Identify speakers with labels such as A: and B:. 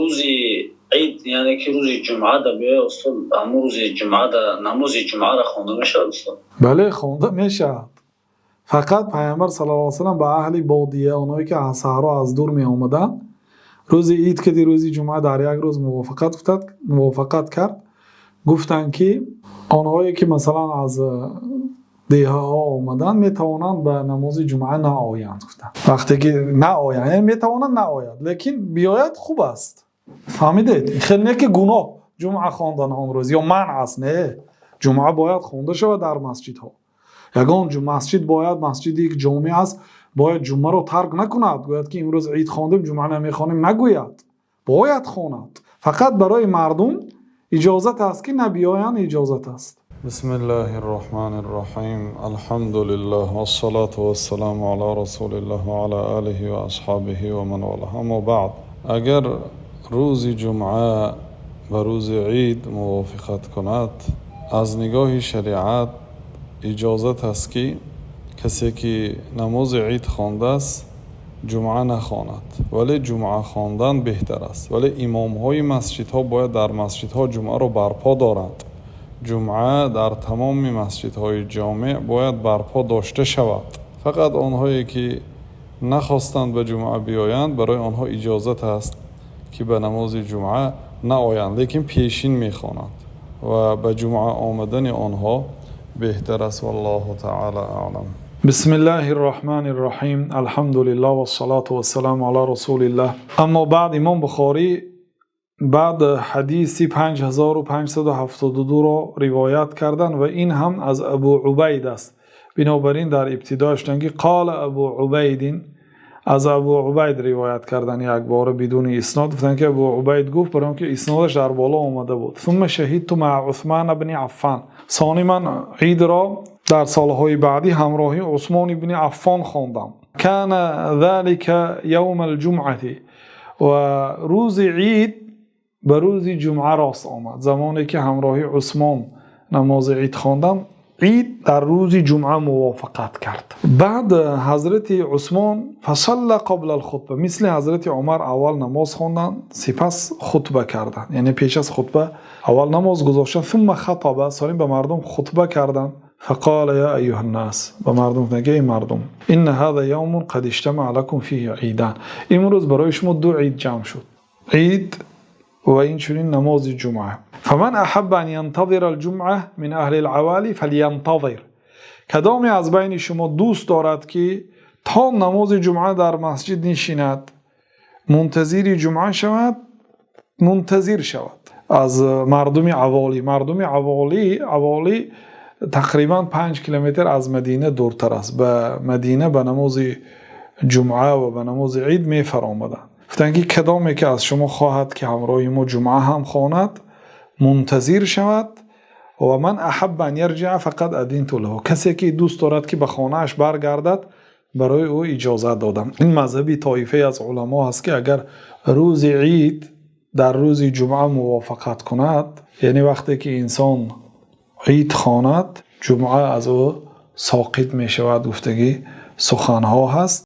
A: روزی عید یعنی که روزی جمعه دا بیای استاد همون روزی جمعه دا نماز جمعه را خوانده میشه استاد؟
B: بله خوانده میشه. فقط پیامبر صلی الله علیه و سلم به اهل بادیه اونایی که از صحرا از دور می آمدن روز عید که دی روزی جمعه در یک روز موافقت کرد گفتن که آنهایی که مثلا از دیه ها آمدن می توانند به نماز جمعه نآیند. گفتن وقتی که نآیند یعنی می توانند نآیند لیکن بیاید خوب است. فهمیدید؟ خیلی نه که گناه جمعه خواندن آن روز یا منع است. نه، جمعه باید خوانده شود در مسجد ها. یگان مسجد باید مسجدی یک جامع است باید جمعه رو ترک نکند گوید که امروز عید خواندیم جمعه نمیخوانیم نگوید، باید خواند. فقط برای مردم اجازت است که نبیایند اجازت است.
C: بسم الله الرحمن الرحیم. الحمد لله والصلاة والسلام علی رسول الله و علی آله و اصحابه و من والاه. اما بعد، اگر روز جمعه و روز عید موافقت کند از نگاه شریعت اجازت است که کسی که نماز عید خوانده است جمعه نخواند، ولی جمعه خواندن بهتر است. ولی امام های مسجد ها باید در مسجد ها جمعه را برپا دارند. جمعه در تمام مسجد های جامع باید برپا داشته شود. فقط آنهایی که نخواستند به جمعه بیایند برای آنها اجازت است که به نماز جمعه نآیند لیکن پیشین میخوانند و به جمعه آمدن آنها بهتر است. والله تعالی اعلم.
B: بسم الله الرحمن الرحیم. الحمد لله والصلاة والسلام علی رسول الله. اما بعد امام بخاری بعد حدیث 5572 را روایت کردن و این هم از ابو عبید است. بنابراین در ابتداش که قال ابو عبید، از ابو عبید روایت کردن یک بار بدون اسناد. گفتن که ابو عبید گفت برام که اسنادش در بالا اومده بود. ثم شهدت مع عثمان بن عفان. ثانی من عید را در سالهای بعدی همراهی عثمان بن عفان خواندم. کان ذلك یوم الجمعه، و روز عید به روز جمعه راست آمد. زمانی که همراهی عثمان نماز عید خواندم عید در روز جمعه موافقت کرد. بعد حضرت عثمان فصلى قبل الخطبه، مثل حضرت عمر اول نماز خواندن سپس خطبه کردن، یعنی پیش از خطبه اول نماز گذاشتن. ثم خطبه، سالم به مردم خطبه کردن. فقال یا ایها الناس، به مردم گفت ای مردم، ان هذا یوم قد اجتمع لكم فيه عیدان، امروز برای شما دو عید جمع شد، عید و این چنین نماز جمعه. فمن احب ان ينتظر الجمعه من اهل العوالی فلينتظر، کدام از بین شما دوست دارد که تا نماز جمعه در مسجد نشیند منتظر جمعه شود، منتظر شود. از مردم عوالی، مردم عوالی تقریبا 5 کیلومتر از مدینه دورتر است. به مدینه به نماز جمعه و به نماز عید می فرآمدند. گفتند که کدامی که از شما خواهد که همراه ما جمعه هم خواند منتظر شود. و من احب ان یرجع فقط اذنت له، کسی که دوست دارد که به خانه اش برگردد برای او اجازه دادم. این مذهبی طایفه از علما هست که اگر روز عید در روز جمعه موافقت کند، یعنی وقتی که انسان عید خواند جمعه از او ساقط می شود. گفتگی سخنها هست.